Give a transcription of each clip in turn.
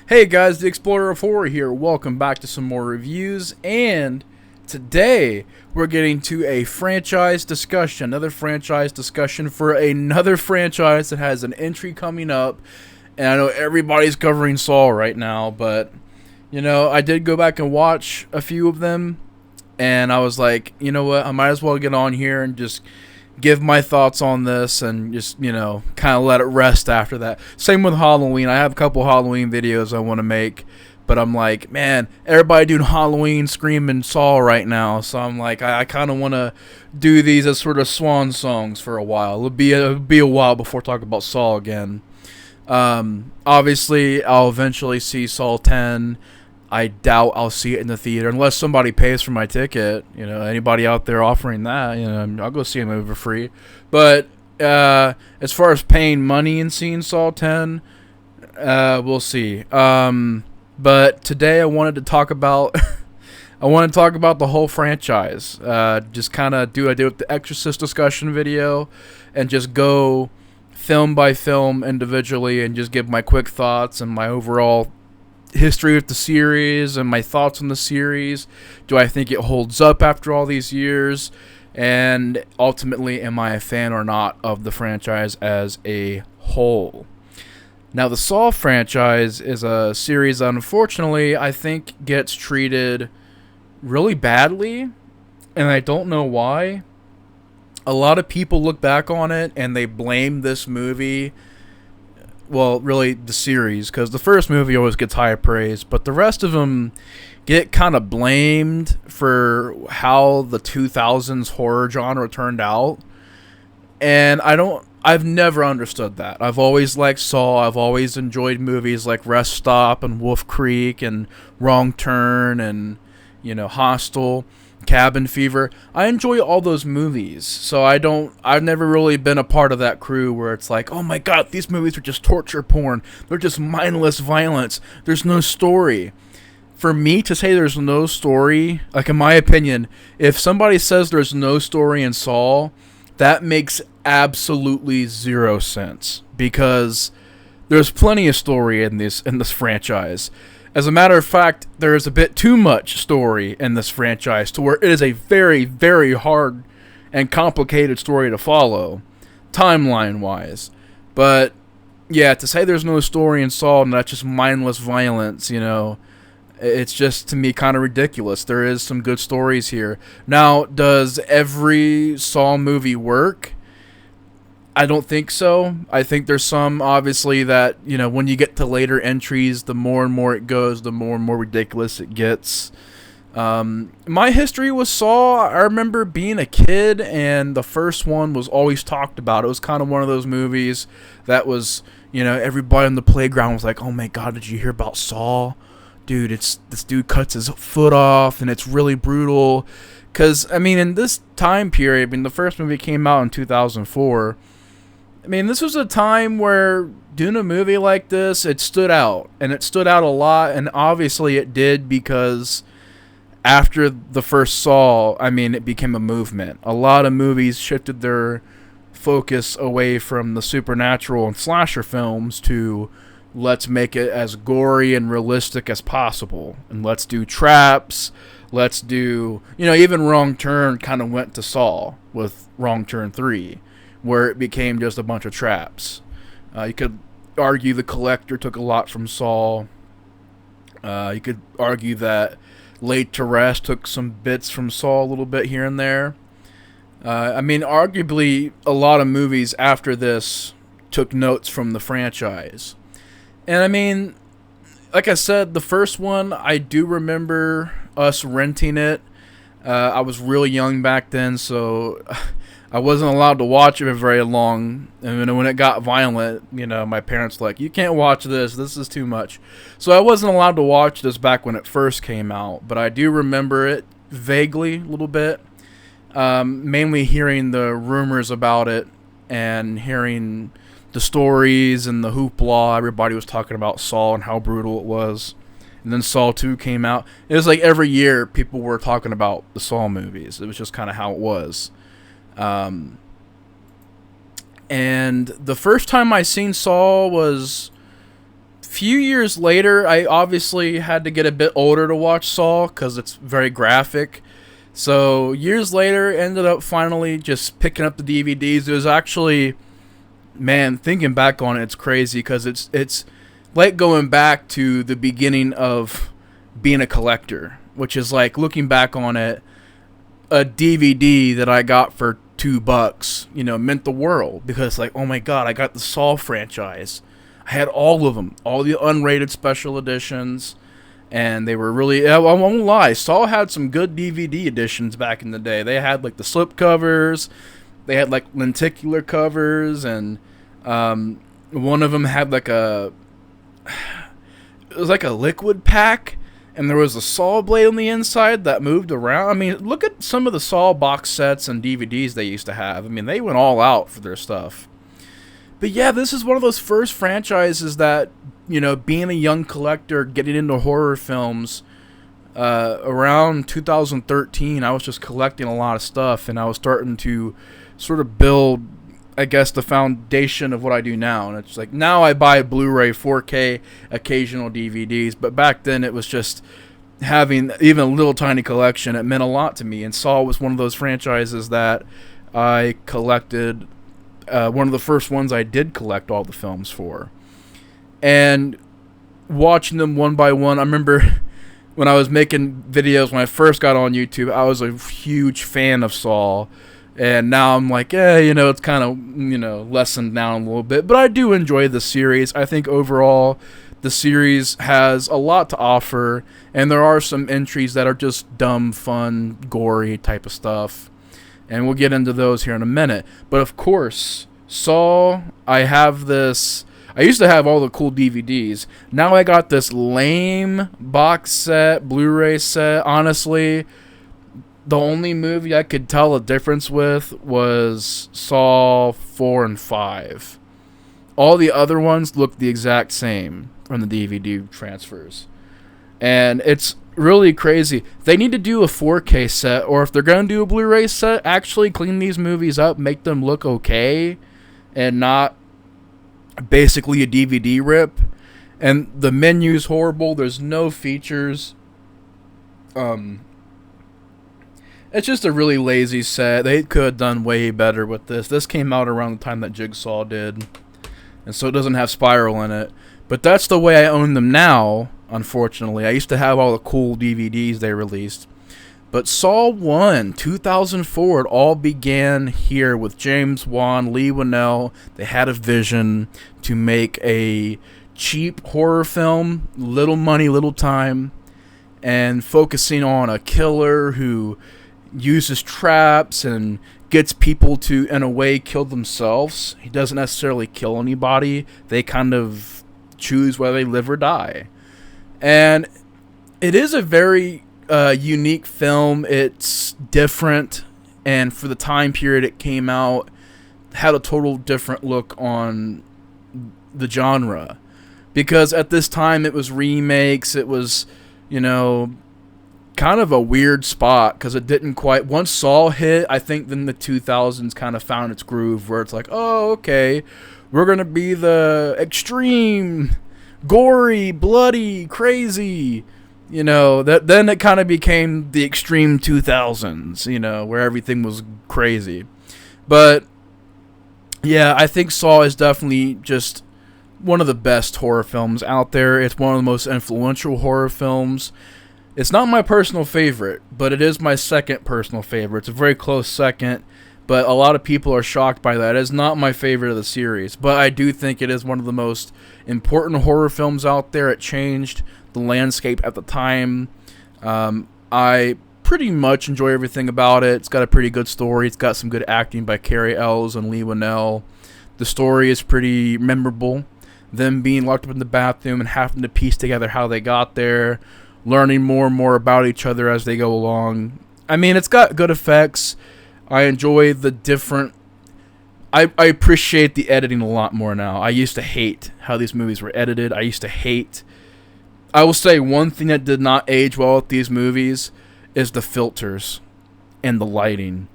Hey guys, the Explorer of Horror here. Welcome back to some more reviews, and today we're getting to a franchise discussion. Another franchise discussion for another franchise that has an entry coming up. And I know everybody's covering Saw right now, but I did go back and watch a few of them, and I was like, you know what, I might as well get on here and just give my thoughts on this and just, kind of let it rest after that. Same with Halloween. I have a couple Halloween videos I want to make, but I'm like, man, everybody doing Halloween, Scream, and Saw right now. So I'm like, I kind of want to do these as sort of swan songs for a while. It'll be a while before talking about Saw again. Obviously, I'll eventually see Saw 10. I doubt I'll see it in the theater unless somebody pays for my ticket. Anybody out there offering that, I'll go see a movie for free. But as far as paying money and seeing Saw 10, we'll see. But today I wanted to talk about the whole franchise. Just kind of do I did with the Exorcist discussion video, and just go film by film individually and just give my quick thoughts and my overall history of the series and my thoughts on the series. Do I think it holds up after all these years? And ultimately, am I a fan or not of the franchise as a whole? Now, the Saw franchise is a series that unfortunately I think gets treated really badly, and I don't know why. A lot of people look back on it and they blame this movie, well, really the series, because the first movie always gets high praise, but the rest of them get kind of blamed for how the 2000s horror genre turned out. And I've never understood that. I've always liked Saw. I've always enjoyed movies like Rest Stop and Wolf Creek and Wrong Turn and, Hostel, Cabin Fever. I enjoy all those movies, so I've never really been a part of that crew where it's like, oh my god, these movies are just torture porn. They're just mindless violence. There's no story. For me to say there's no story, like in my opinion, if somebody says there's no story in Saw, that makes absolutely zero sense, because there's plenty of story in this franchise. As a matter of fact, there is a bit too much story in this franchise to where it is a very, very hard and complicated story to follow, timeline-wise. But, yeah, to say there's no story in Saw and that's just mindless violence, it's just, to me, kind of ridiculous. There is some good stories here. Now, does every Saw movie work? I don't think so. I think there's some, obviously, that, when you get to later entries, the more and more it goes, the more and more ridiculous it gets. My history with Saw, I remember being a kid, and the first one was always talked about. It was kind of one of those movies that was, everybody on the playground was like, oh my god, did you hear about Saw? Dude, this dude cuts his foot off, and it's really brutal. Because, in this time period, the first movie came out in 2004. This was a time where doing a movie like this, it stood out. And it stood out a lot, and obviously it did, because after the first Saw, it became a movement. A lot of movies shifted their focus away from the supernatural and slasher films to, let's make it as gory and realistic as possible. And let's do traps. Let's do, even Wrong Turn kind of went to Saw with Wrong Turn 3, where it became just a bunch of traps. You could argue The Collector took a lot from Saw. You could argue that Laid to Rest took some bits from Saw a little bit here and there. Arguably, a lot of movies after this took notes from the franchise. And like I said, the first one, I do remember us renting it. I was really young back then, so I wasn't allowed to watch it for very long. And when it got violent, my parents were like, you can't watch this. This is too much. So I wasn't allowed to watch this back when it first came out. But I do remember it vaguely a little bit. Mainly hearing the rumors about it and hearing the stories and the hoopla. Everybody was talking about Saw and how brutal it was. And then Saw 2 came out. It was like every year people were talking about the Saw movies. It was just kind of how it was. And the first time I seen Saw was few years later, I obviously had to get a bit older to watch Saw because it's very graphic. So years later, ended up finally just picking up the DVDs. It was actually, man, thinking back on it, it's crazy because it's like going back to the beginning of being a collector, which is like looking back on it, a DVD that I got for $2, meant the world because like, oh my God, I got the Saw franchise. I had all of them, all the unrated special editions. And they were really, I won't lie, Saw had some good DVD editions back in the day. They had like the slip covers, they had like lenticular covers, and one of them had like it was like a liquid pack, and there was a saw blade on the inside that moved around. I mean, look at some of the Saw box sets and DVDs they used to have. I mean, they went all out for their stuff. But yeah, this is one of those first franchises that, being a young collector, getting into horror films, around 2013, I was just collecting a lot of stuff, and I was starting to sort of build, I guess, the foundation of what I do now. And it's like, now I buy Blu-ray, 4K, occasional DVDs, but back then it was just having even a little tiny collection. It meant a lot to me, and Saw was one of those franchises that I collected. One of the first ones I did collect all the films for. And watching them one by one, I remember when I was making videos when I first got on YouTube, I was a huge fan of Saw. And now I'm like, it's kind of, lessened down a little bit. But I do enjoy the series. I think overall the series has a lot to offer. And there are some entries that are just dumb, fun, gory type of stuff. And we'll get into those here in a minute. But of course, Saw, I used to have all the cool DVDs. Now I got this lame box set, Blu-ray set. Honestly, the only movie I could tell a difference with was Saw 4 and 5. All the other ones look the exact same from the DVD transfers. And it's really crazy. They need to do a 4K set, or if they're going to do a Blu-ray set, actually clean these movies up, make them look okay, and not basically a DVD rip. And the menu's horrible. There's no features. It's just a really lazy set. They could have done way better with this. This came out around the time that Jigsaw did, and so it doesn't have Spiral in it. But that's the way I own them now, unfortunately. I used to have all the cool DVDs they released. But Saw 1, 2004, it all began here with James Wan, Leigh Whannell. They had a vision to make a cheap horror film, little money, little time, and focusing on a killer who uses traps and gets people to, in a way, kill themselves. He doesn't necessarily kill anybody. They kind of choose whether they live or die. And it is a very unique film. It's different, and for the time period it came out, had a total different look on the genre. Because at this time it was remakes, it was, kind of a weird spot, because it didn't quite, once Saw hit, I think then the 2000s kind of found its groove, where it's like, oh, okay, we're going to be the extreme, gory, bloody, crazy, that then it kind of became the extreme 2000s, where everything was crazy. But yeah, I think Saw is definitely just one of the best horror films out there. It's one of the most influential horror films. It's not my personal favorite, but it is my second personal favorite. It's a very close second, but a lot of people are shocked by that. It's not my favorite of the series, but I do think it is one of the most important horror films out there. It changed the landscape at the time. I pretty much enjoy everything about it. It's got a pretty good story. It's got some good acting by Cary Elwes and Leigh Whannell. The story is pretty memorable. Them being locked up in the bathroom and having to piece together how they got there, learning more and more about each other as they go along. I mean, it's got good effects. I enjoy the different... I appreciate the editing a lot more now. I used to hate how these movies were edited. I will say one thing that did not age well with these movies is the filters and the lighting.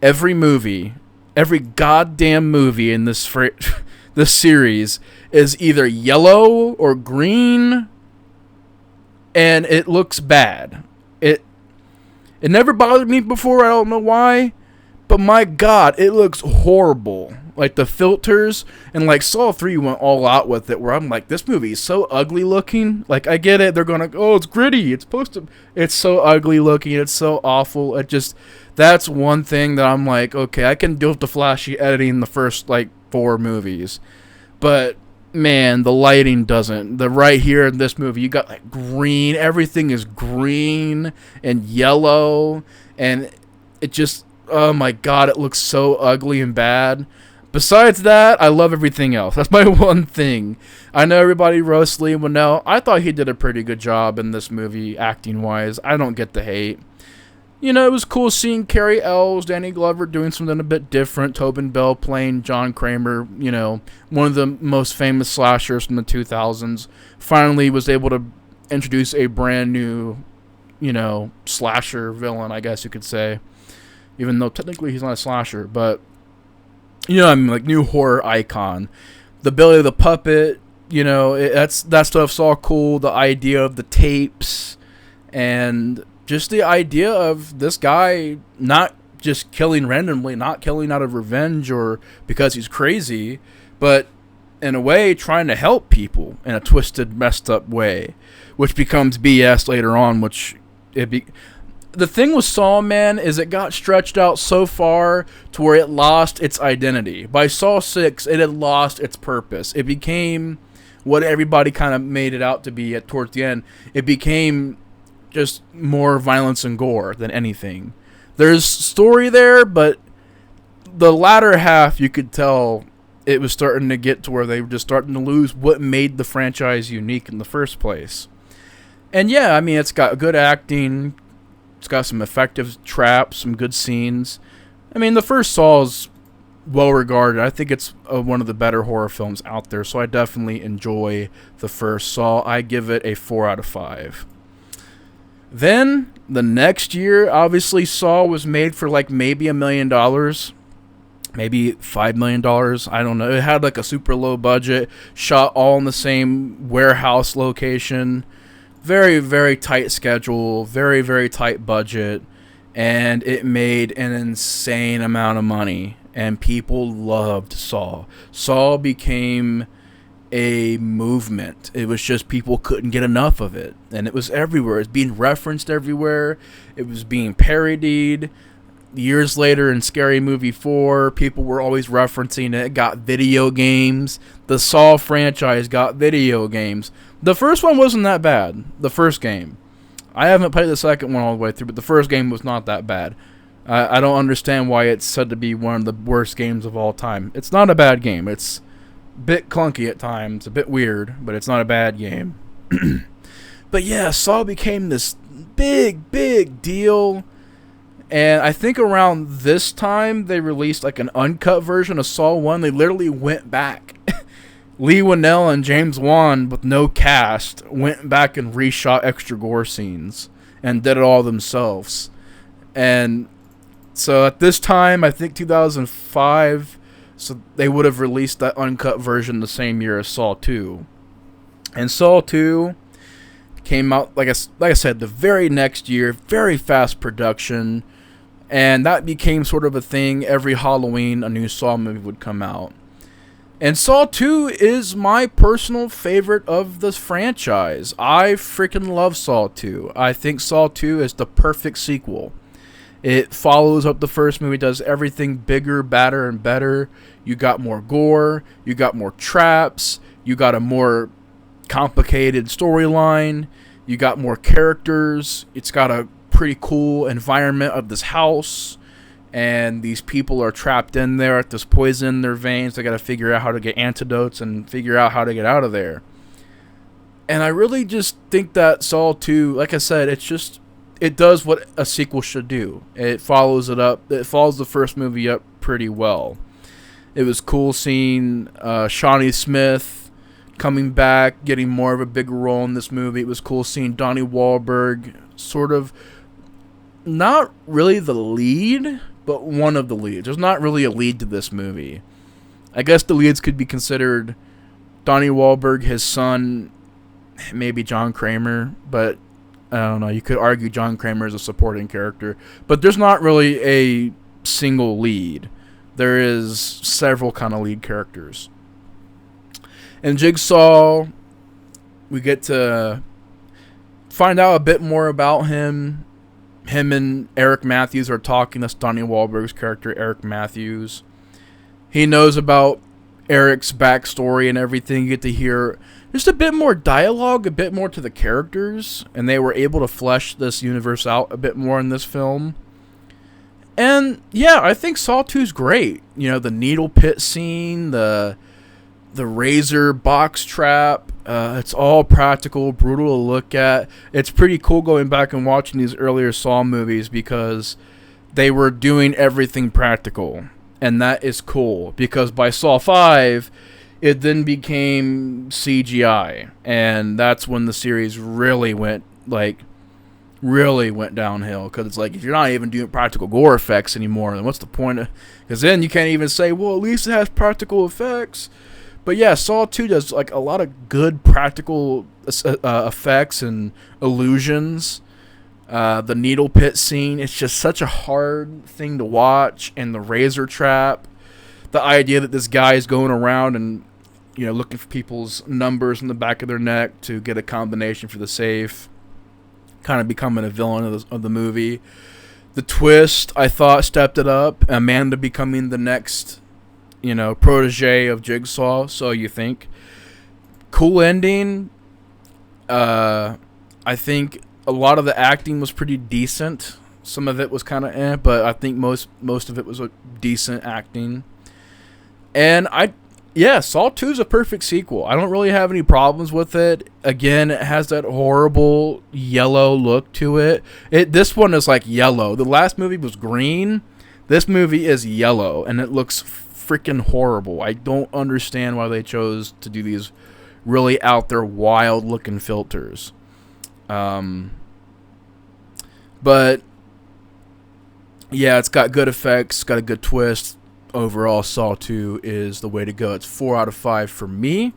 Every goddamn movie in this this series is either yellow or green, and it looks bad. It never bothered me before. I don't know why, but my God, it looks horrible. Like the filters, and like Saw 3 went all out with it, where I'm like, this movie is so ugly looking. Like, I get it, they're gonna, oh, it's gritty, it's supposed to, it's so ugly looking, it's so awful. It just, that's one thing that I'm like, okay, I can deal with the flashy editing in the first like 4 movies, but man, the lighting doesn't. The right here in this movie, you got like green, everything is green and yellow, and it just, oh my God, it looks so ugly and bad. Besides that, I love everything else. That's my one thing. I know everybody roasts Leigh Whannell. I thought he did a pretty good job in this movie, acting-wise. I don't get the hate. You know, it was cool seeing Carrie Ells, Danny Glover doing something a bit different, Tobin Bell playing John Kramer, you know, one of the most famous slashers from the 2000s. Finally was able to introduce a brand new, you know, slasher villain, I guess you could say. Even though technically he's not a slasher, but... you know, I mean, like, new horror icon. The Billy the Puppet, you know, that stuff's all cool. The idea of the tapes, and just the idea of this guy not just killing randomly, not killing out of revenge or because he's crazy, but in a way trying to help people in a twisted, messed up way, which becomes BS later on, the thing with Saw, man, is it got stretched out so far to where it lost its identity. By Saw 6, it had lost its purpose. It became what everybody kind of made it out to be towards the end. It became just more violence and gore than anything. There's story there, but the latter half, you could tell it was starting to get to where they were just starting to lose what made the franchise unique in the first place. And yeah, I mean, it's got good acting. It's got some effective traps, some good scenes. I mean, the first Saw is well regarded. I think it's one of the better horror films out there, so I definitely enjoy the first Saw. I give it a 4 out of 5. Then, the next year, obviously, Saw was made for like maybe $1 million. Maybe $5 million. I don't know. It had like a super low budget, shot all in the same warehouse location. Very, very tight schedule, very, very tight budget, and it made an insane amount of money, and people loved Saw. Saw became a movement. It was just people couldn't get enough of it, and it was everywhere. It was being referenced everywhere. It was being parodied. Years later in Scary Movie 4, people were always referencing it. It got video games. The Saw franchise got video games. The first one wasn't that bad. The first game. I haven't played the second one all the way through, but the first game was not that bad. I don't understand why it's said to be one of the worst games of all time. It's not a bad game. It's a bit clunky at times, a bit weird, but it's not a bad game. But yeah, Saw became this big, big deal. And I think around this time, they released like an uncut version of Saw 1. They literally went back. Leigh Whannell and James Wan, with no cast, went back and reshot extra gore scenes and did it all themselves. And so at this time, I think 2005, so they would have released that uncut version the same year as Saw 2. And Saw 2 came out, like I said, the very next year, very fast production, and that became sort of a thing. Every Halloween, a new Saw movie would come out. And Saw 2 is my personal favorite of this franchise. I freaking love Saw 2. I think Saw 2 is the perfect sequel. It follows up the first movie, does everything bigger, badder, and better. You got more gore, you got more traps, you got a more complicated storyline, you got more characters, it's got a pretty cool environment of this house. And these people are trapped in there at this poison in their veins. They got to figure out how to get antidotes and figure out how to get out of there. And I really just think that Saw 2, like I said, it does what a sequel should do. It follows it up. It follows the first movie up pretty well. It was cool seeing Shawnee Smith coming back, getting more of a bigger role in this movie. It was cool seeing Donnie Wahlberg sort of not really the lead, but one of the leads. There's not really a lead to this movie. I guess the leads could be considered Donnie Wahlberg, his son, maybe John Kramer, but I don't know. You could argue John Kramer is a supporting character, but there's not really a single lead. There is several kind of lead characters. In Jigsaw, we get to find out a bit more about him. Him and Eric Matthews are talking. That's Donnie Wahlberg's character, Eric Matthews. He knows about Eric's backstory and everything. You get to hear just a bit more dialogue, a bit more to the characters, and they were able to flesh this universe out a bit more in this film. And yeah, I think Saw 2 is great. You know, the needle pit scene, the razor box trap, it's all practical, brutal to look at. It's pretty cool going back and watching these earlier Saw movies because they were doing everything practical. And that is cool because by Saw 5, it then became CGI. And that's when the series really went downhill. Because it's like, if you're not even doing practical gore effects anymore, then what's the point of... Because then you can't even say, well, at least it has practical effects. But yeah, Saw 2 does like a lot of good practical effects and illusions. The needle pit scene, it's just such a hard thing to watch. And the razor trap, the idea that this guy is going around and, you know, looking for people's numbers in the back of their neck to get a combination for the safe, kind of becoming a villain of the movie. The twist, I thought, stepped it up. Amanda becoming the next, you know, protege of Jigsaw, so you think. Cool ending. I think a lot of the acting was pretty decent. Some of it was kind of but I think most of it was a decent acting. And Saw 2 is a perfect sequel. I don't really have any problems with it. Again, it has that horrible yellow look to it. This one is like yellow. The last movie was green. This movie is yellow, and it looks freaking horrible. I don't understand why they chose to do these really out there wild looking filters. But yeah, it's got good effects, got a good twist. Overall, Saw 2 is the way to go. It's 4 out of 5 for me.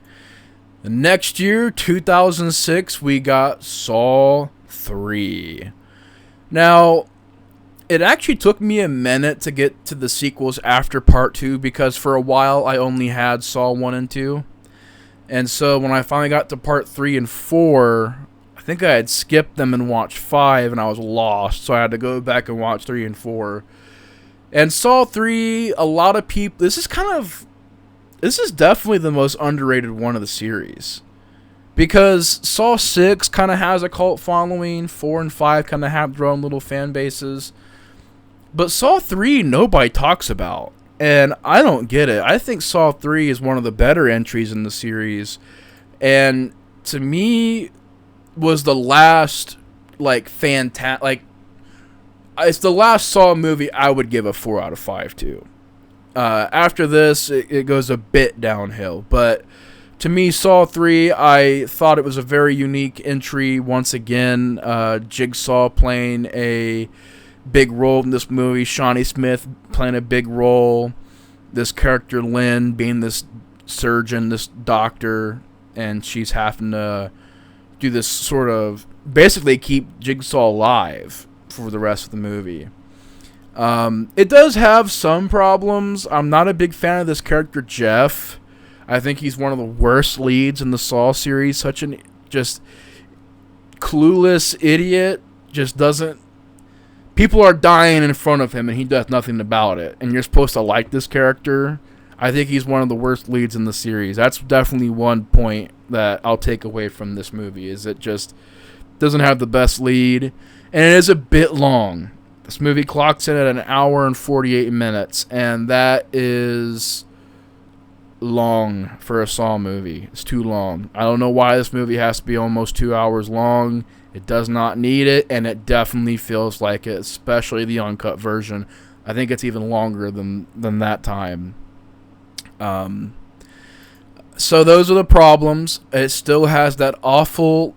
The next year, 2006, we got Saw 3. Now, it actually took me a minute to get to the sequels after Part 2 because for a while I only had Saw 1 and 2. And so when I finally got to Part 3 and 4, I think I had skipped them and watched 5 and I was lost. So I had to go back and watch 3 and 4. And Saw 3, a lot of people... This is definitely the most underrated one of the series. Because Saw 6 kind of has a cult following. 4 and 5 kind of have their own little fan bases. But Saw 3, nobody talks about. And I don't get it. I think Saw 3 is one of the better entries in the series. And to me, was the last, fantastic... it's the last Saw movie I would give a 4 out of 5 to. After this, it goes a bit downhill. But to me, Saw 3, I thought it was a very unique entry. Once again, Jigsaw playing a big role in this movie. Shawnee Smith playing a big role. This character, Lynn, being this surgeon, this doctor. And she's having to do this sort of... basically keep Jigsaw alive for the rest of the movie. It does have some problems. I'm not a big fan of this character, Jeff. I think he's one of the worst leads in the Saw series. Such an just clueless idiot. Just doesn't... People are dying in front of him and he does nothing about it. And you're supposed to like this character. I think he's one of the worst leads in the series. That's definitely one point that I'll take away from this movie. Is it just doesn't have the best lead. And it is a bit long. This movie clocks in at 1 hour and 48 minutes. And that is long for a Saw movie. It's too long. I don't know why this movie has to be almost 2 hours long. It does not need it. And it definitely feels like it. Especially the uncut version. I think it's even longer than that time. So those are the problems. It still has that awful...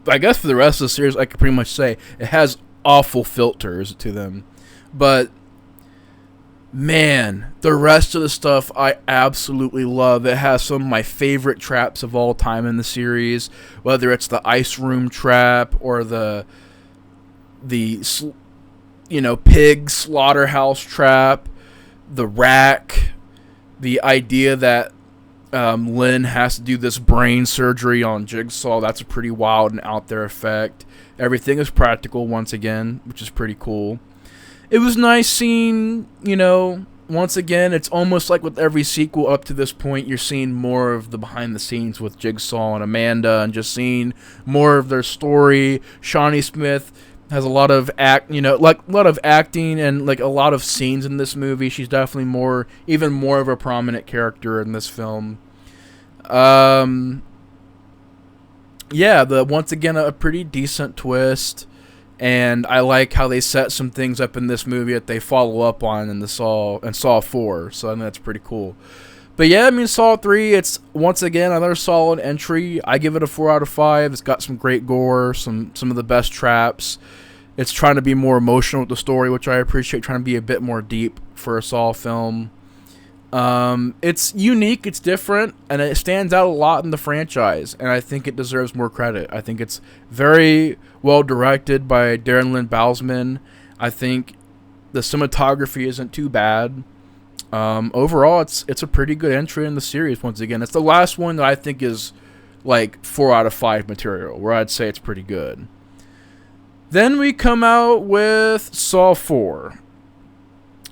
I guess for the rest of the series, I could pretty much say it has awful filters to them. But Man, the rest of the stuff I absolutely love. It has some of my favorite traps of all time in the series, whether it's the ice room trap or the pig slaughterhouse trap, the rack, the idea that Lynn has to do this brain surgery on Jigsaw. That's a pretty wild and out there effect. Everything is practical once again, which is pretty cool. It was nice seeing, once again, it's almost like with every sequel up to this point, you're seeing more of the behind the scenes with Jigsaw and Amanda, and just seeing more of their story. Shawnee Smith has a lot of acting and like a lot of scenes in this movie. She's definitely even more of a prominent character in this film. Once again a pretty decent twist. And I like how they set some things up in this movie that they follow up on in Saw 4. So I think that's pretty cool. But yeah, I mean, Saw 3, it's once again another solid entry. I give it a 4 out of 5. It's got some great gore, some of the best traps. It's trying to be more emotional with the story, which I appreciate, trying to be a bit more deep for a Saw film. It's unique, it's different, and it stands out a lot in the franchise, and I think it deserves more credit. I think it's very well directed by Darren Lynn Bousman. I think the cinematography isn't too bad. Overall, it's a pretty good entry in the series. Once again, it's the last one that I think is like 4 out of 5 material, where I'd say it's pretty good. Then we come out with Saw 4.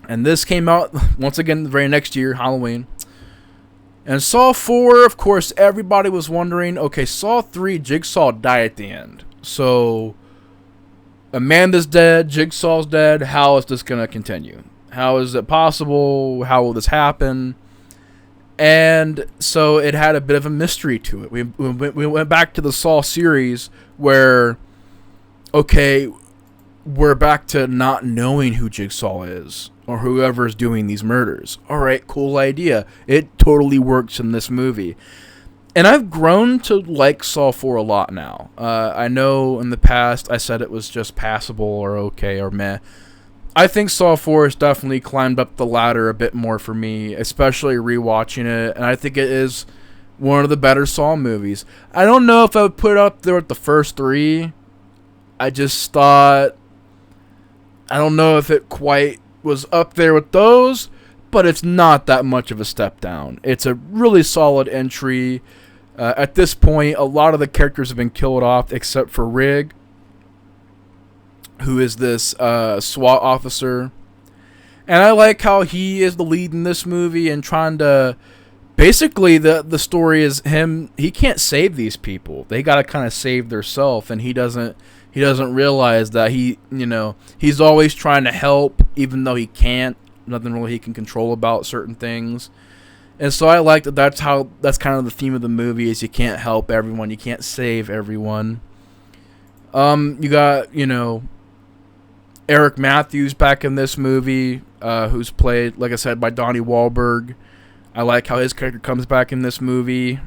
And this came out, once again, the very next year, Halloween. And Saw 4, of course, everybody was wondering, okay, Saw 3, Jigsaw died at the end. So, Amanda's dead, Jigsaw's dead, how is this going to continue? How is it possible? How will this happen? And so it had a bit of a mystery to it. We went back to the Saw series where, okay, we're back to not knowing who Jigsaw is or whoever is doing these murders. All right, cool idea. It totally works in this movie. And I've grown to like Saw 4 a lot now. I know in the past I said it was just passable or okay or meh. I think Saw 4 has definitely climbed up the ladder a bit more for me, especially rewatching it. And I think it is one of the better Saw movies. I don't know if I would put it up there with the first 3. I just thought, I don't know if it quite was up there with those, but it's not that much of a step down. It's a really solid entry. At this point, a lot of the characters have been killed off except for Rig, who is this SWAT officer. And I like how he is the lead in this movie and trying to... Basically, the story is him... He can't save these people. They got to kind of save themselves, and he doesn't realize that he's always trying to help, even though he can't. Nothing really he can control about certain things. And so I like that that's kind of the theme of the movie, is you can't help everyone. You can't save everyone. You got, Eric Matthews back in this movie, who's played, like I said, by Donnie Wahlberg. I like how his character comes back in this movie.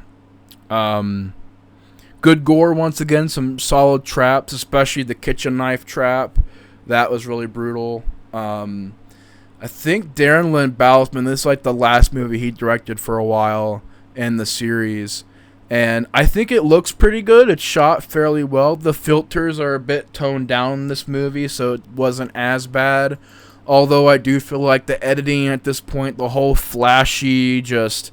Good gore once again, some solid traps, especially the kitchen knife trap. That was really brutal. I think Darren Lynn Bousman, this is like the last movie he directed for a while in the series. And I think it looks pretty good. It's shot fairly well. The filters are a bit toned down in this movie, so it wasn't as bad. Although I do feel like the editing at this point, the whole flashy, just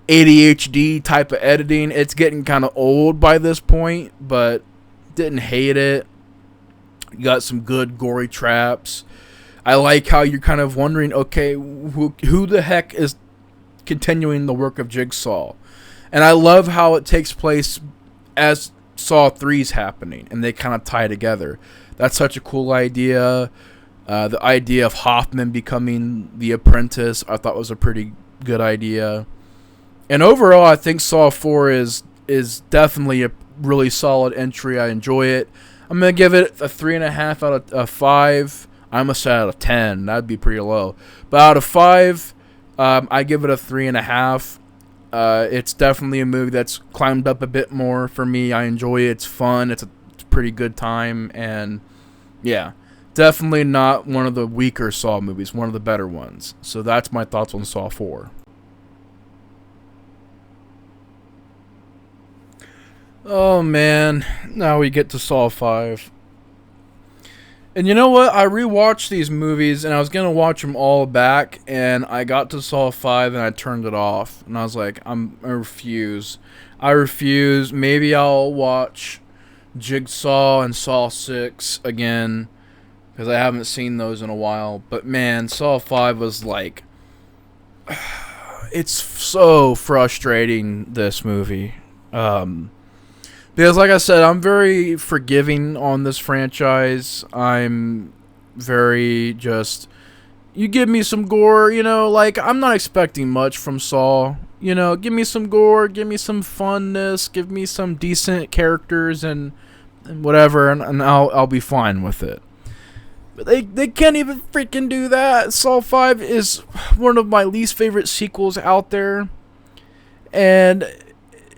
ADHD type of editing, it's getting kind of old by this point, but didn't hate it. You got some good gory traps. I like how you're kind of wondering, okay, who the heck is continuing the work of Jigsaw? And I love how it takes place as Saw 3's happening, and they kind of tie together. That's such a cool idea. The idea of Hoffman becoming the apprentice, I thought was a pretty good idea. And overall, I think Saw 4 is definitely a really solid entry. I enjoy it. I'm going to give it a 3.5 out of 5. I almost said out of 10. That'd be pretty low. But out of 5, I give it a 3.5. It's definitely a movie that's climbed up a bit more for me. I enjoy it. It's fun. It's a pretty good time. And, yeah, Definitely not one of the weaker Saw movies, one of the better ones. So that's my thoughts on Saw 4. Oh man, now we get to Saw 5. And you know what? I rewatched these movies and I was going to watch them all back, and I got to Saw 5 and I turned it off. And I was like, I refuse. I refuse. Maybe I'll watch Jigsaw and Saw 6 again, because I haven't seen those in a while. But man, Saw 5 was like... It's so frustrating, this movie. Because like I said, I'm very forgiving on this franchise. I'm very just... You give me some gore, you know, like, I'm not expecting much from Saw. You know, give me some gore, give me some funness, give me some decent characters and whatever, and I'll be fine with it. But they can't even freaking do that. Saw 5 is one of my least favorite sequels out there. And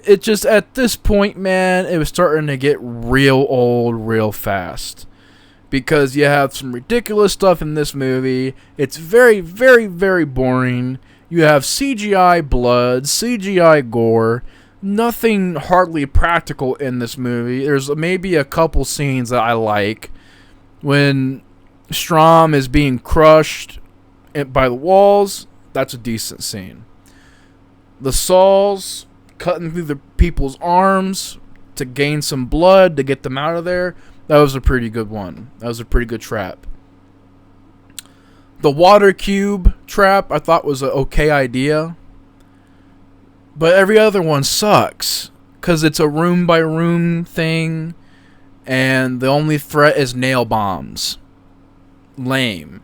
it just, at this point, man, it was starting to get real old real fast. Because you have some ridiculous stuff in this movie. It's very, very, very boring. You have CGI blood, CGI gore. Nothing hardly practical in this movie. There's maybe a couple scenes that I like. When Strahm is being crushed by the walls, that's a decent scene. The saws cutting through the people's arms to gain some blood to get them out of there, that was a pretty good one. That was a pretty good trap. The water cube trap I thought was an okay idea, but every other one sucks because it's a room by room thing, and the only threat is nail bombs. Lame.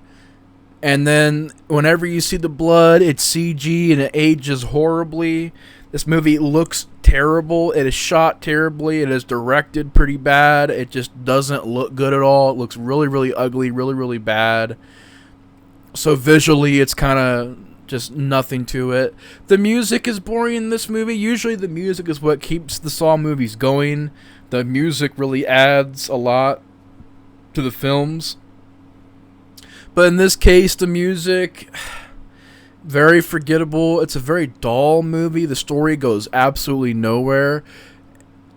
And then whenever you see the blood, it's CG and it ages horribly. This movie looks terrible. It is shot terribly. It is directed pretty bad. It just doesn't look good at all. It looks really, really ugly, really, really bad. So visually, it's kind of just nothing to it. The music is boring in this movie. Usually the music is what keeps the Saw movies going. The music really adds a lot to the films. But in this case, the music... very forgettable. It's a very dull movie. The story goes absolutely nowhere.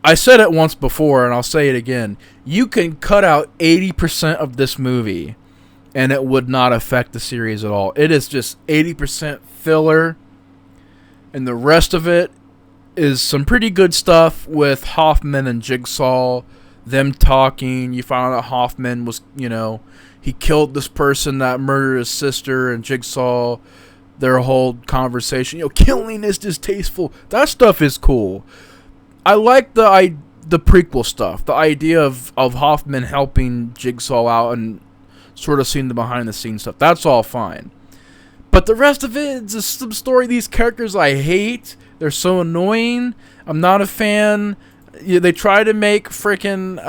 I said it once before, and I'll say it again. You can cut out 80% of this movie, and it would not affect the series at all. It is just 80% filler, and the rest of it is some pretty good stuff with Hoffman and Jigsaw, them talking. You find out Hoffman was, he killed this person that murdered his sister, and Jigsaw... their whole conversation, killing is distasteful. That stuff is cool. I like the prequel stuff. The idea of Hoffman helping Jigsaw out and sort of seeing the behind the scenes stuff. That's all fine. But the rest of it is just some story. These characters I hate. They're so annoying. I'm not a fan. They try to make freaking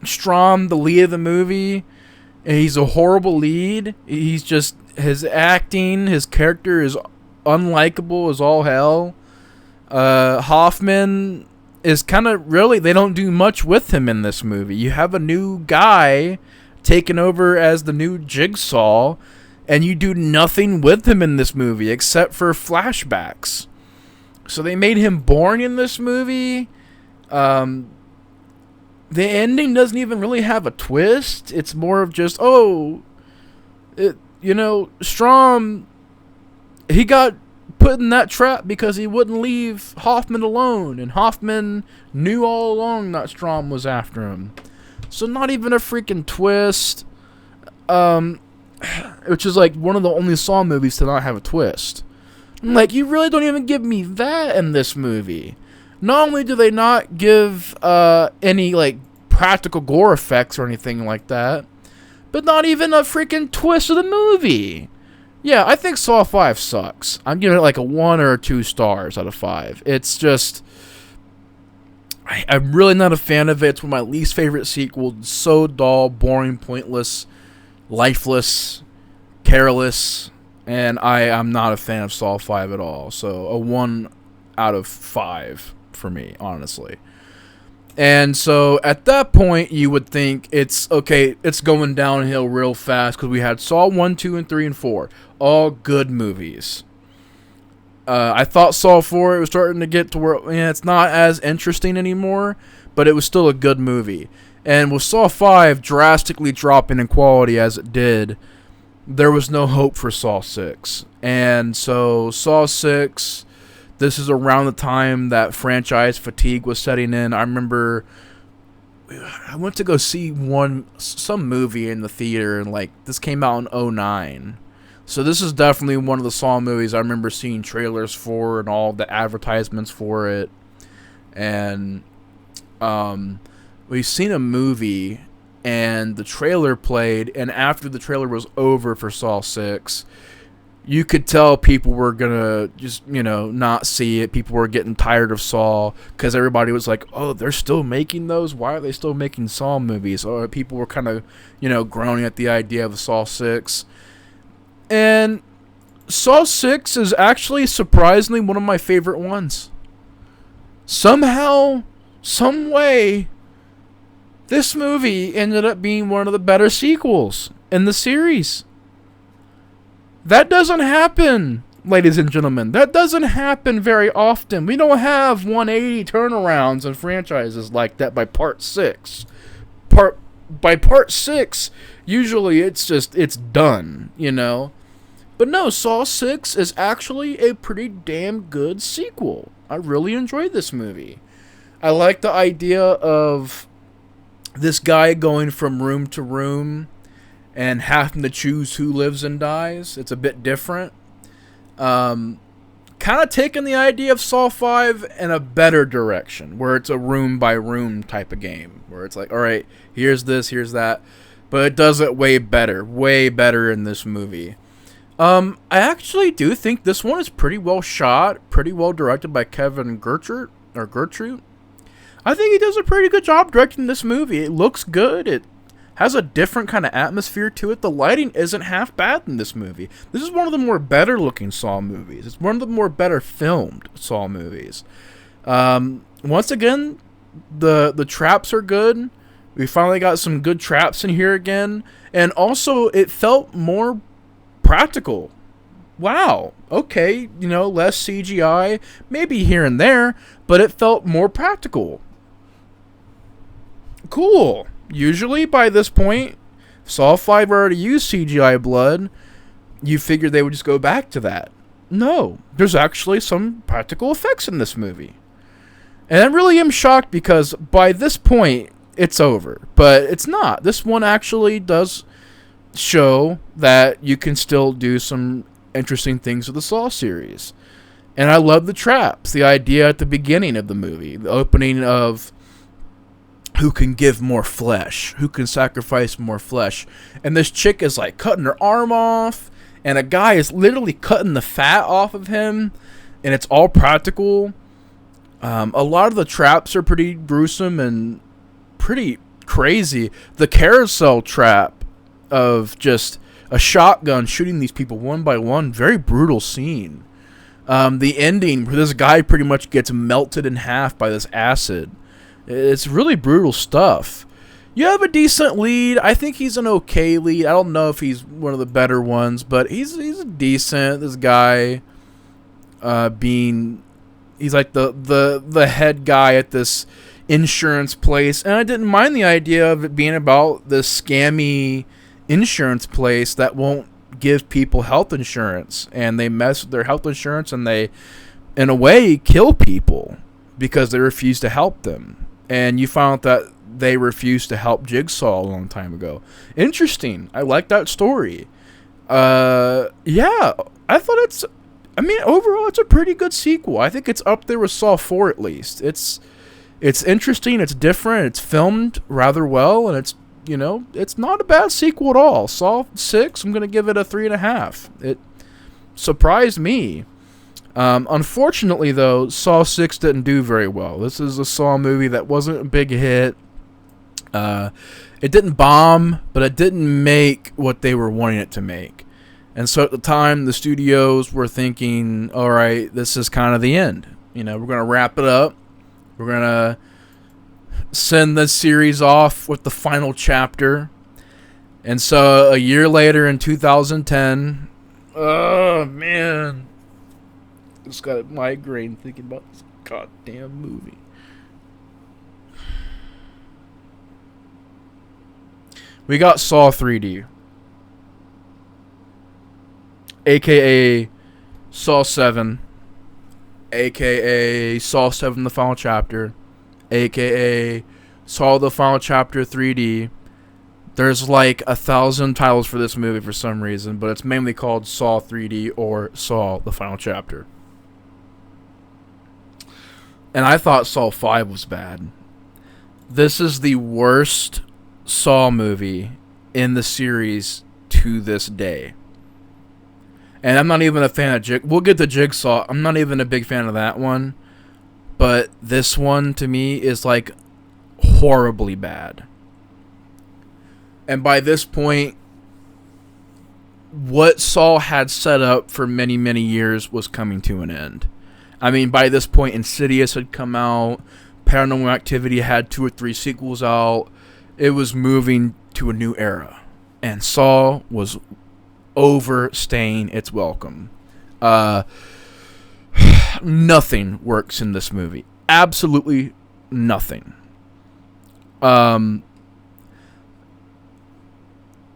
Strahm the lead of the movie. And he's a horrible lead. He's just... his acting, his character is unlikable as all hell. Hoffman is kind of really... they don't do much with him in this movie. You have a new guy taking over as the new Jigsaw, and you do nothing with him in this movie except for flashbacks. So they made him boring in this movie. The ending doesn't even really have a twist. It's more of just, Strahm, he got put in that trap because he wouldn't leave Hoffman alone. And Hoffman knew all along that Strahm was after him. So not even a freaking twist. Which is like one of the only Saw movies to not have a twist. I'm like, you really don't even give me that in this movie. Not only do they not give any like practical gore effects or anything like that, but not even a freaking twist of the movie. Yeah, I think Saw 5 sucks. I'm giving it like a 1 or 2 stars out of 5. It's just... I'm really not a fan of it. It's one of my least favorite sequels. So dull, boring, pointless, lifeless, careless, and I'm not a fan of Saw 5 at all. So a 1 out of 5 for me, honestly. And so at that point, you would think it's okay, it's going downhill real fast because we had Saw 1, 2, and 3, and 4. All good movies. I thought Saw 4, it was starting to get to where it's not as interesting anymore, but it was still a good movie. And with Saw 5 drastically dropping in quality as it did, there was no hope for Saw 6. And so Saw 6, this is around the time that franchise fatigue was setting in. I remember I went to go see some movie in the theater, and like this came out in '09. So this is definitely one of the Saw movies I remember seeing trailers for and all the advertisements for it. And we've seen a movie and the trailer played, and after the trailer was over for Saw 6, you could tell people were gonna just, not see it. People were getting tired of Saw because everybody was like, oh, they're still making those? Why are they still making Saw movies? Or people were kind of, groaning at the idea of Saw 6. And Saw 6 is actually surprisingly one of my favorite ones. Somehow, some way, this movie ended up being one of the better sequels in the series. That doesn't happen, ladies and gentlemen. That doesn't happen very often. We don't have 180 turnarounds in franchises like that by part 6. By part 6, usually it's done, But no, Saw 6 is actually a pretty damn good sequel. I really enjoyed this movie. I like the idea of this guy going from room to room and having to choose who lives and dies. It's a bit different. Kind of taking the idea of Saw 5 in a better direction, where it's a room by room type of game, where it's like, all right, here's this, here's that, but it does it way better in this movie. I actually do think this one is pretty well shot, pretty well directed by Kevin Gertrude. I think he does a pretty good job directing this movie. It looks good. It has a different kind of atmosphere to it. The lighting isn't half bad in this movie. This is one of the more better looking Saw movies. It's one of the more better filmed Saw movies. Once again, the traps are good. We finally got some good traps in here again. And also, it felt more practical. Wow. Okay, less CGI, maybe here and there, but it felt more practical. Cool. Usually, by this point, Saw 5 already used CGI blood. You figured they would just go back to that. No, there's actually some practical effects in this movie. And I really am shocked because by this point, it's over. But it's not. This one actually does show that you can still do some interesting things with the Saw series. And I love the traps. The idea at the beginning of the movie. The opening of who can give more flesh, who can sacrifice more flesh. And this chick is like cutting her arm off, and a guy is literally cutting the fat off of him, and it's all practical. A lot of the traps are pretty gruesome and pretty crazy. The carousel trap of just a shotgun shooting these people one by one, very brutal scene. The ending where this guy pretty much gets melted in half by this acid. It's really brutal stuff. You have a decent lead. I think he's an okay lead. I don't know if he's one of the better ones, but he's decent. This guy, he's like the head guy at this insurance place, and I didn't mind the idea of it being about this scammy insurance place that won't give people health insurance, and they mess with their health insurance, and they, in a way, kill people because they refuse to help them. And you found out that they refused to help Jigsaw a long time ago. Interesting. I like that story. Yeah, I thought overall, it's a pretty good sequel. I think it's up there with Saw 4 at least. It's interesting, it's different, it's filmed rather well, and it's not a bad sequel at all. Saw 6, I'm going to give it a 3.5. It surprised me. Unfortunately, though, Saw 6 didn't do very well. This is a Saw movie that wasn't a big hit. It didn't bomb, but it didn't make what they were wanting it to make. And so at the time, the studios were thinking, all right, this is kind of the end. We're going to wrap it up. We're going to send the series off with the final chapter. And so a year later in 2010, oh man, I just got a migraine thinking about this goddamn movie. We got Saw 3D, aka Saw 7, aka Saw 7 the final chapter, aka Saw the final chapter 3D. There's like 1,000 titles for this movie for some reason, but it's mainly called Saw 3D or Saw the final chapter. And I thought Saw 5 was bad. This is the worst Saw movie in the series to this day. And I'm not even a fan of we'll get to Jigsaw. I'm not even a big fan of that one. But this one, to me, is like horribly bad. And by this point, what Saw had set up for many, many years was coming to an end. I mean, by this point, Insidious had come out. Paranormal Activity had 2 or 3 sequels out. It was moving to a new era. And Saw was overstaying its welcome. Nothing works in this movie. Absolutely nothing.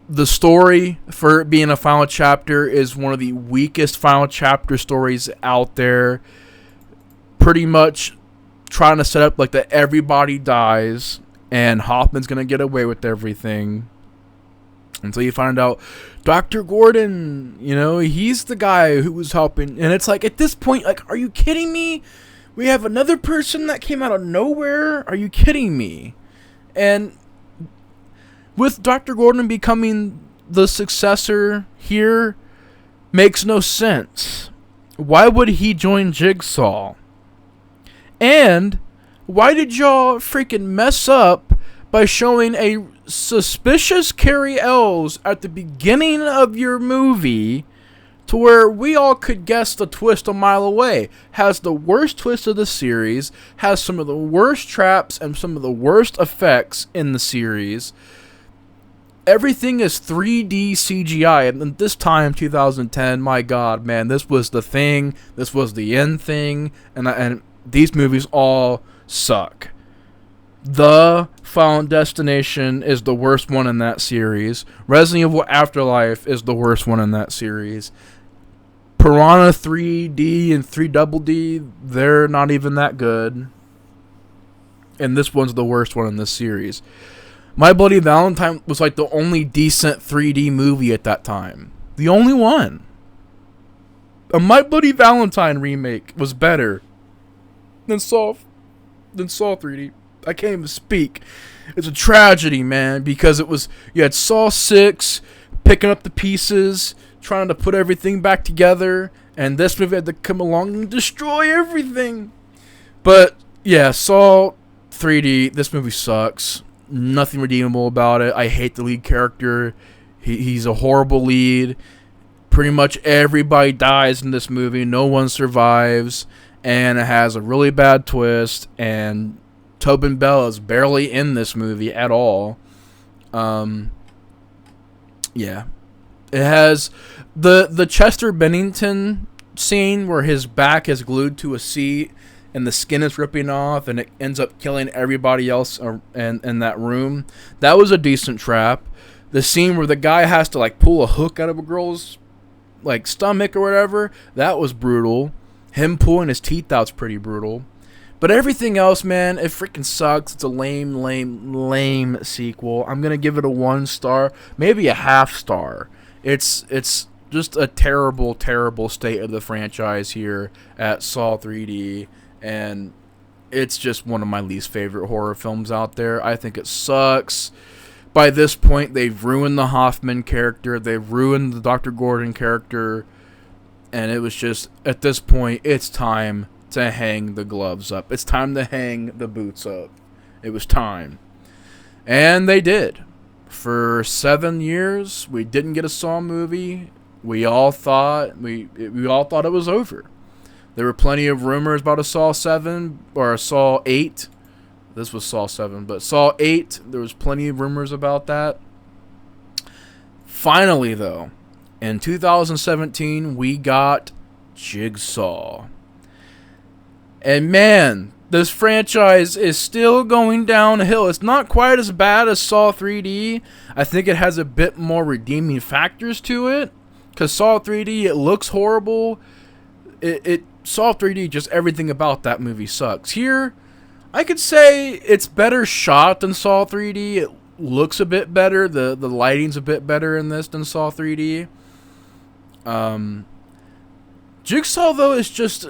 The story, for it being a final chapter, is one of the weakest final chapter stories out there. Pretty much trying to set up like that everybody dies and Hoffman's going to get away with everything. Until you find out Dr. Gordon, he's the guy who was helping. And it's like, at this point, like, are you kidding me? We have another person that came out of nowhere? Are you kidding me? And with Dr. Gordon becoming the successor here, makes no sense. Why would he join Jigsaw? And why did y'all freaking mess up by showing a suspicious Carrie Ells at the beginning of your movie to where we all could guess the twist a mile away? Has the worst twist of the series, has some of the worst traps and some of the worst effects in the series. Everything is 3D CGI, and this time, 2010, my God, man, this was the thing. This was the end thing, and these movies all suck. The Final Destination is the worst one in that series. Resident Evil Afterlife is the worst one in that series. Piranha 3D and 3DD, they're not even that good. And this one's the worst one in this series. My Bloody Valentine was like the only decent 3D movie at that time. The only one. A My Bloody Valentine remake was better than Saw 3D. I can't even speak. It's a tragedy, man, because you had Saw 6 picking up the pieces, trying to put everything back together, and this movie had to come along and destroy everything. But yeah, Saw 3D, this movie sucks. Nothing redeemable about it. I hate the lead character. He's a horrible lead. Pretty much everybody dies in this movie. No one survives. And it has a really bad twist. And Tobin Bell is barely in this movie at all. Yeah. It has the Chester Bennington scene where his back is glued to a seat and the skin is ripping off, and it ends up killing everybody else in that room. That was a decent trap. The scene where the guy has to like pull a hook out of a girl's like stomach or whatever, that was brutal. Him pulling his teeth out's pretty brutal. But everything else, man, it freaking sucks. It's a lame sequel. I'm gonna give it a 1 star, maybe a half star. It's just a terrible state of the franchise here at Saw 3D. And it's just one of my least favorite horror films out there. I think it sucks. By this point, they've ruined the Hoffman character. They've ruined the Dr. Gordon character. And it was just, at this point, it's time to hang the gloves up. It's time to hang the boots up. It was time. And they did. For 7 years, we didn't get a Saw movie. We all thought it was over. There were plenty of rumors about a Saw 7 or a Saw 8 This was Saw 7, but Saw 8, there was plenty of rumors about that. Finally, though, in 2017, we got Jigsaw. And man, this franchise is still going downhill. It's not quite as bad as Saw 3D. I think it has a bit more redeeming factors to it. Because Saw 3D, it looks horrible. Saw 3D, just everything about that movie sucks. Here, I could say it's better shot than Saw 3D. It looks a bit better. The lighting's a bit better in this than Saw 3D. Jigsaw, though, is just...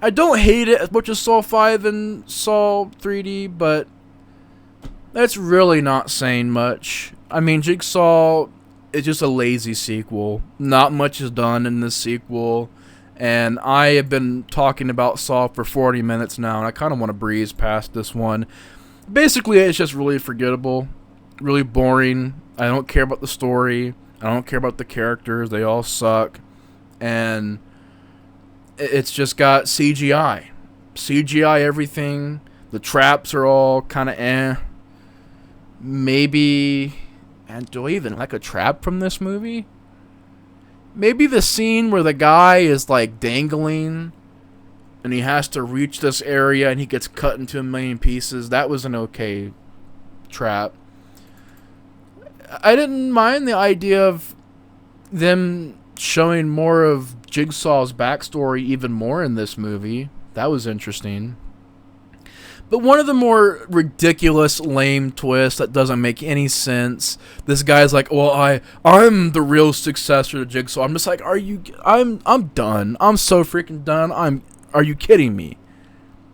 I don't hate it as much as Saw 5 and Saw 3D, but that's really not saying much. I mean, Jigsaw is just a lazy sequel. Not much is done in this sequel. And I have been talking about Saw for 40 minutes now, and I kind of want to breeze past this one. Basically, it's just really forgettable, really boring. I don't care about the story. I don't care about the characters. They all suck. And it's just got CGI. CGI everything. The traps are all kind of eh. Maybe... And do I even like a trap from this movie? Maybe the scene where the guy is like dangling and he has to reach this area and he gets cut into a million pieces. That was an okay trap. I didn't mind the idea of them showing more of Jigsaw's backstory even more in this movie. That was interesting. But one of the more ridiculous, lame twists that doesn't make any sense. This guy's like, "Well, I'm the real successor to Jigsaw." I'm just like, I'm done. I'm so freaking done. Are you kidding me?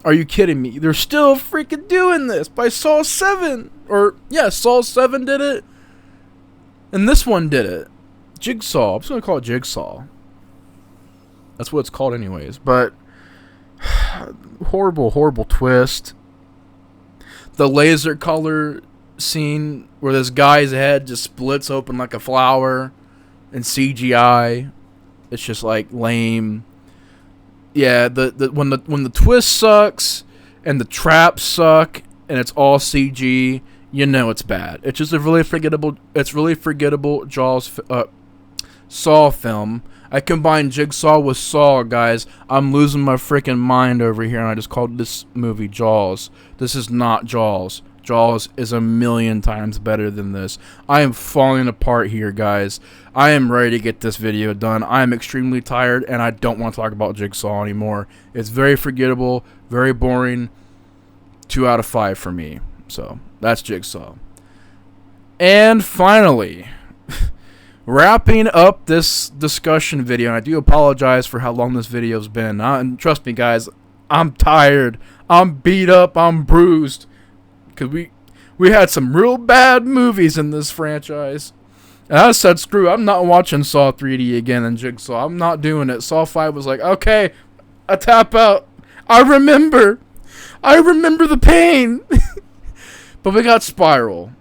Are you kidding me? They're still freaking doing this by Saw 7. Or yeah, Saw 7 did it. And this one did it. Jigsaw. I'm just gonna call it Jigsaw. That's what it's called anyways. But horrible, horrible twist. The laser color scene where this guy's head just splits open like a flower in CGI. It's just like lame. Yeah, when the twist sucks and the traps suck and it's all CG, you know it's bad. It's just a really forgettable. It's really forgettable Saw film. I combined Jigsaw with Saw, guys. I'm losing my freaking mind over here, and I just called this movie Jaws. This is not Jaws. Jaws is a million times better than this. I am falling apart here, guys. I am ready to get this video done. I am extremely tired, and I don't want to talk about Jigsaw anymore. It's very forgettable, very boring. 2 out of 5 for me. So, that's Jigsaw. And finally... wrapping up this discussion video, and I do apologize for how long this video's been. And trust me, guys, I'm tired. I'm beat up. I'm bruised. Because we had some real bad movies in this franchise. And I said, screw, I'm not watching Saw 3D again and Jigsaw. I'm not doing it. Saw 5 was like, okay, I tap out. I remember the pain. But we got Spiral.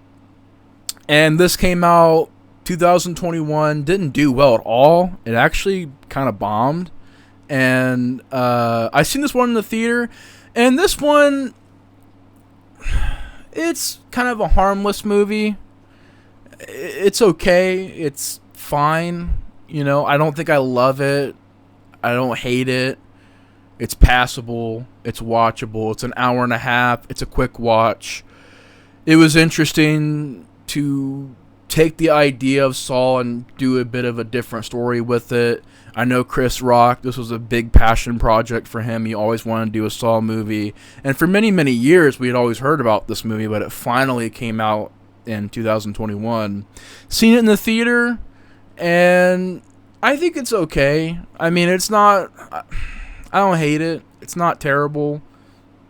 And this came out 2021, didn't do well at all. It actually kind of bombed. And I seen this one in the theater, and this one, it's kind of a harmless movie. It's okay. It's fine. You know, I don't think I love it. I don't hate it. It's passable. It's watchable. It's an hour and a half. It's a quick watch. It was interesting to take the idea of Saw and do a bit of a different story with it. I know Chris Rock, this was a big passion project for him. He always wanted to do a Saw movie. And for many, many years, we had always heard about this movie, but it finally came out in 2021. Seen it in the theater, and I think it's okay. I mean, it's not... I don't hate it. It's not terrible.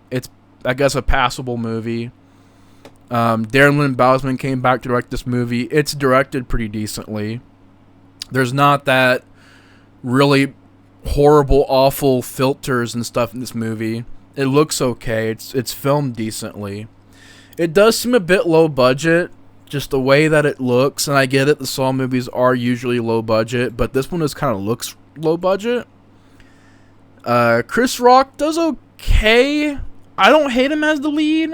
It's, I guess, a passable movie. Darren Lynn Bousman came back to direct this movie. It's directed pretty decently. There's not that really horrible, awful filters and stuff in this movie. It looks okay. It's filmed decently. It does seem a bit low budget, just the way that it looks. And I get it, the Saw movies are usually low budget, but this one just kind of looks low budget. Chris Rock does okay. I don't hate him as the lead.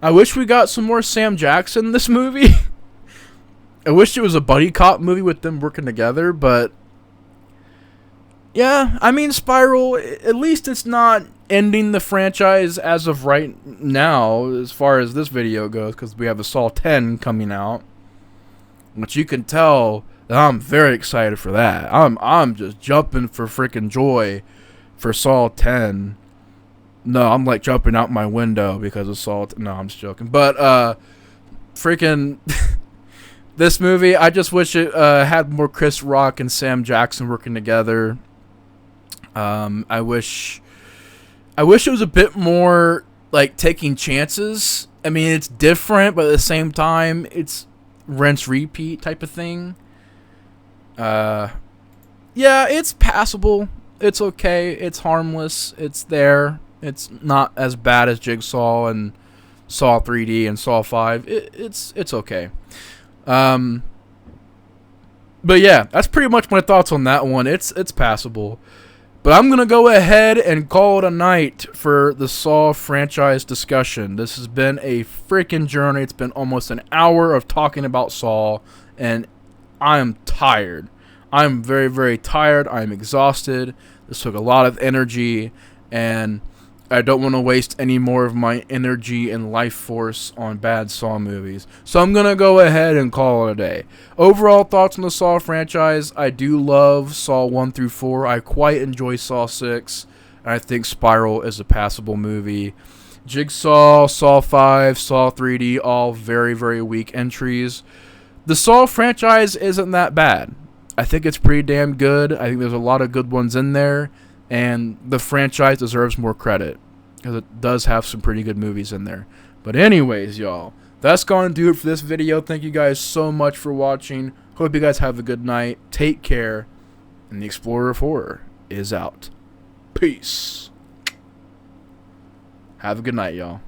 I wish we got some more Sam Jackson in this movie. I wish it was a buddy cop movie with them working together, but yeah, I mean, Spiral, at least it's not ending the franchise as of right now, as far as this video goes, because we have a Saw 10 coming out, which you can tell that I'm very excited for that. I'm just jumping for freaking joy for Saw 10. No, I'm like jumping out my window because of Saw. No, I'm just joking. But freaking this movie, I just wish it had more Chris Rock and Sam Jackson working together. I wish it was a bit more like taking chances. I mean, it's different, but at the same time, it's rinse repeat type of thing. Yeah, it's passable. It's okay. It's harmless. It's there. It's not as bad as Jigsaw and Saw 3D and Saw 5. It's okay. But yeah, that's pretty much my thoughts on that one. It's passable. But I'm going to go ahead and call it a night for the Saw franchise discussion. This has been a freaking journey. It's been almost an hour of talking about Saw, and I am tired. I'm very, very tired. I'm exhausted. This took a lot of energy, and I don't want to waste any more of my energy and life force on bad Saw movies. So I'm going to go ahead and call it a day. Overall thoughts on the Saw franchise, I do love Saw 1 through 4. I quite enjoy Saw 6. And I think Spiral is a passable movie. Jigsaw, Saw 5, Saw 3D, all very, very weak entries. The Saw franchise isn't that bad. I think it's pretty damn good. I think there's a lot of good ones in there. And the franchise deserves more credit, because it does have some pretty good movies in there. But anyways, y'all, that's going to do it for this video. Thank you guys so much for watching. Hope you guys have a good night. Take care. And the Explorer of Horror is out. Peace. Have a good night, y'all.